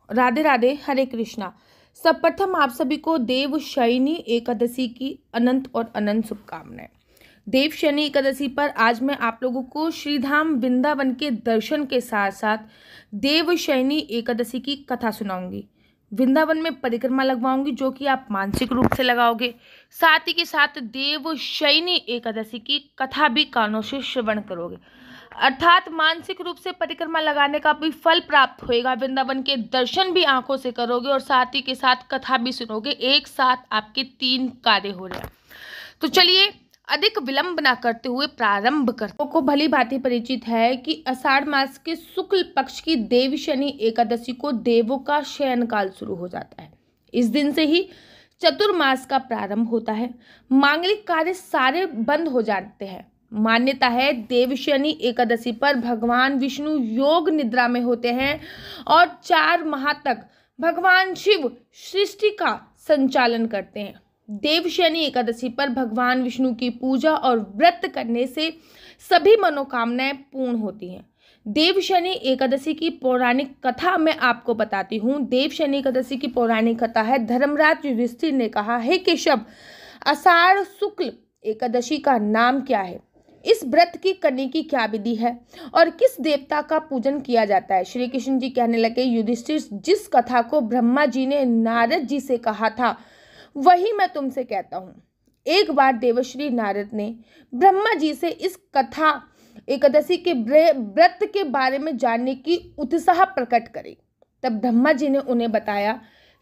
राधे राधे, हरे कृष्णा। सर्वप्रथम आप सभी को देवशयनी एकादशी की अनंत और अनंत शुभकामनाएं। देवशयनी एकादशी पर आज मैं आप लोगों को श्रीधाम वृंदावन के दर्शन के साथ साथ देवशयनी एकादशी की कथा सुनाऊंगी। वृंदावन में परिक्रमा लगवाऊंगी जो कि आप मानसिक रूप से लगाओगे। साथ ही के साथ देवशयनी एकादशी की कथा भी कानों से श्रवण करोगे, अर्थात मानसिक रूप से परिक्रमा लगाने का भी फल प्राप्त होएगा। वृंदावन के दर्शन भी आंखों से करोगे और साथ ही के साथ कथा भी सुनोगे। एक साथ आपके 3 कार्य हो रहे हैं। तो चलिए अधिक विलंब न करते हुए प्रारंभ करते को भली भांति परिचित है कि आषाढ़ मास के शुक्ल पक्ष की देवशयनी एकादशी को देवों का शयन काल शुरू हो जाता है। इस दिन से ही चतुर्मास का प्रारंभ होता है। मांगलिक कार्य सारे बंद हो जाते हैं। मान्यता है देवशयनी एकादशी पर भगवान विष्णु योग निद्रा में होते हैं और 4 माह तक भगवान शिव सृष्टि का संचालन करते हैं। देवशयनी एकादशी पर भगवान विष्णु की पूजा और व्रत करने से सभी मनोकामनाएं पूर्ण होती हैं। देवशयनी एकादशी की पौराणिक कथा मैं आपको बताती हूँ। देवशयनी एकादशी की पौराणिक कथा है, धर्मराज युधिष्ठिर ने कहा, हे केशव, आषाढ़ शुक्ल एकादशी का नाम क्या है? इस व्रत की करने की क्या विधि है और किस देवता का पूजन किया जाता है? श्री कृष्ण जी कहने लगे, युधिष्ठिर, जिस कथा को ब्रह्मा जी ने नारद जी से कहा था वही मैं तुमसे कहता हूँ। एक बार देवश्री नारद ने ब्रह्मा जी से इस कथा एकादशी के व्रत के बारे में जानने की उत्साह प्रकट करी। तब ब्रह्मा जी ने उन्हें बताया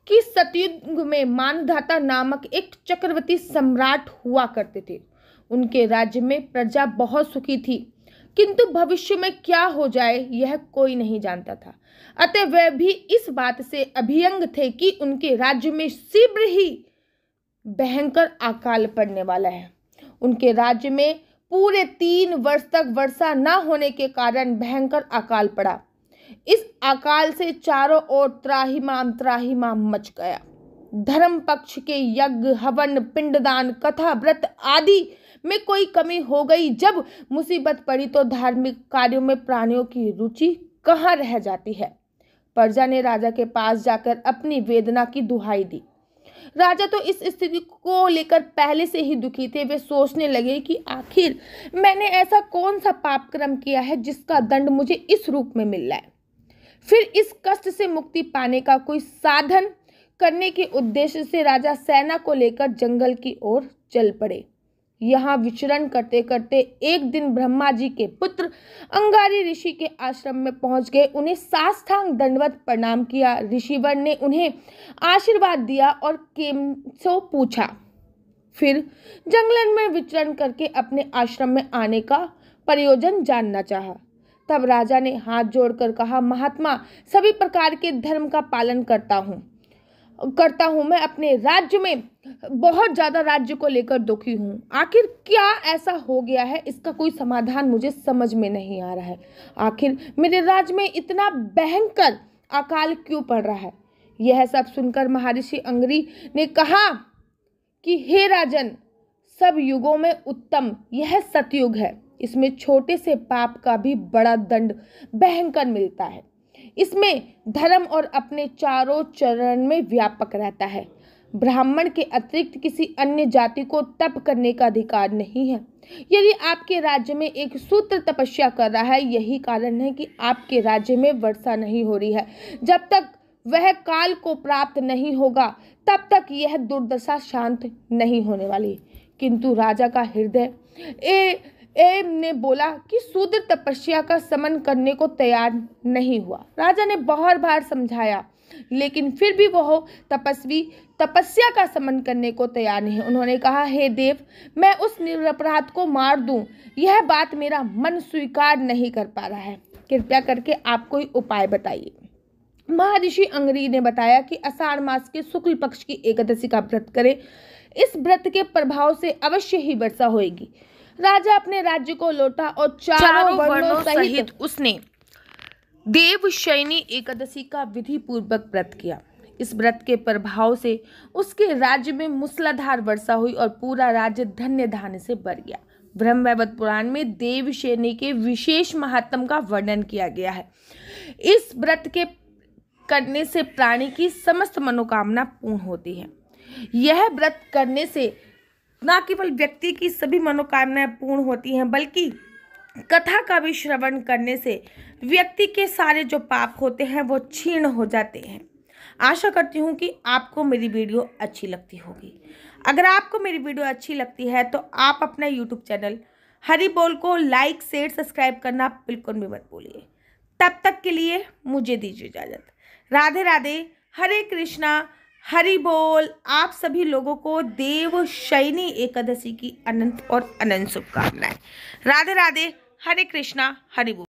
कि सतयुग में मानधाता नामक एक चक्रवर्ती सम्राट हुआ करते थे। उनके राज्य में प्रजा बहुत सुखी थी, किंतु भविष्य में क्या हो जाए यह कोई नहीं जानता था। अतः वह भी इस बात से अभियंग थे कि उनके राज्य में शीघ्र ही भयंकर अकाल पड़ने वाला है। उनके राज्य में पूरे 3 वर्ष तक वर्षा न होने के कारण भयंकर अकाल पड़ा। इस अकाल से चारों ओर त्राहिमाम मच गया। धर्म पक्ष के यज्ञ, हवन, पिंडदान, कथा, व्रत आदि में कोई कमी हो गई। जब मुसीबत पड़ी तो धार्मिक कार्यों में प्राणियों की रुचि कहाँ रह जाती है। प्रजा ने राजा के पास जाकर अपनी वेदना की दुहाई दी। राजा तो इस स्थिति को लेकर पहले से ही दुखी थे। वे सोचने लगे कि आखिर मैंने ऐसा कौन सा पाप कर्म किया है जिसका दंड मुझे इस रूप में मिल रहा है। फिर इस कष्ट से मुक्ति पाने का कोई साधन करने के उद्देश्य से राजा सेना को लेकर जंगल की ओर चल पड़े। यहाँ विचरण करते करते एक दिन ब्रह्मा जी के पुत्र अंगारी ऋषि के आश्रम में पहुंच गए। उन्हें साष्टांग दंडवत प्रणाम किया। ऋषिवर ने उन्हें आशीर्वाद दिया और केमसो पूछा। फिर जंगल में विचरण करके अपने आश्रम में आने का प्रयोजन जानना चाहा। तब राजा ने हाथ जोड़कर कहा, महात्मा, सभी प्रकार के धर्म का पालन करता हूँ। मैं अपने राज्य में बहुत ज़्यादा राज्य को लेकर दुखी हूँ। आखिर क्या ऐसा हो गया है, इसका कोई समाधान मुझे समझ में नहीं आ रहा है। आखिर मेरे राज्य में इतना भयंकर अकाल क्यों पड़ रहा है? यह सब सुनकर महर्षि अंगरी ने कहा कि हे राजन, सब युगों में उत्तम यह सतयुग है। इसमें छोटे से पाप का भी बड़ा दंड भयंकर मिलता है। इसमें धर्म और अपने चारों चरण में व्यापक रहता है। ब्राह्मण के अतिरिक्त किसी अन्य जाति को तप करने का अधिकार नहीं है। यदि आपके राज्य में एक शूद्र तपस्या कर रहा है, यही कारण है कि आपके राज्य में वर्षा नहीं हो रही है। जब तक वह काल को प्राप्त नहीं होगा तब तक यह दुर्दशा शांत नहीं होने वाली। किंतु राजा का हृदय ने बोला कि शूद्र तपस्या का समन करने को तैयार नहीं हुआ। राजा ने बहुत बार समझाया, लेकिन फिर भी वह तपस्वी तपस्या का समन करने को तैयार नहीं। उन्होंने कहा, हे देव, मैं उस निरपराध को मार दूं, यह बात मेरा मन स्वीकार नहीं कर पा रहा है। कृपया करके आप कोई उपाय बताइए। महर्षि अंगरी ने बताया कि आषाढ़ मास के शुक्ल पक्ष की एकादशी का व्रत करें। इस व्रत के प्रभाव से अवश्य ही वर्षा होगी। राजा अपने राज्य को लौटा और चारों वर्णों सहित उसने देवशयनी एकादशी का विधि पूर्वक व्रत किया। इस व्रत के प्रभाव से उसके राज्य में मूसलाधार वर्षा हुई और पूरा राज्य धन्य धान्य से भर गया। ब्रह्मवैवर्त पुराण में देवशयनी के विशेष महात्म का वर्णन किया गया है। इस व्रत के करने से प्राणी की समस्त मनोकामना पूर्ण होती है। यह व्रत करने से न केवल व्यक्ति की सभी मनोकामनाएं पूर्ण होती हैं, बल्कि कथा का भी श्रवण करने से व्यक्ति के सारे जो पाप होते हैं वो क्षीण हो जाते हैं। आशा करती हूँ कि आपको मेरी वीडियो अच्छी लगती होगी। अगर आपको मेरी वीडियो अच्छी लगती है तो आप अपना यूट्यूब चैनल हरि बोल को लाइक शेयर सब्सक्राइब करना बिल्कुल भी मत भूलिए। तब तक के लिए मुझे दीजिए इजाज़त। राधे राधे, हरे कृष्णा, हरि बोल। आप सभी लोगों को देवशयनी एकादशी की अनंत और अनंत शुभकामनाएं। राधे राधे, हरे कृष्णा, हरि बोल।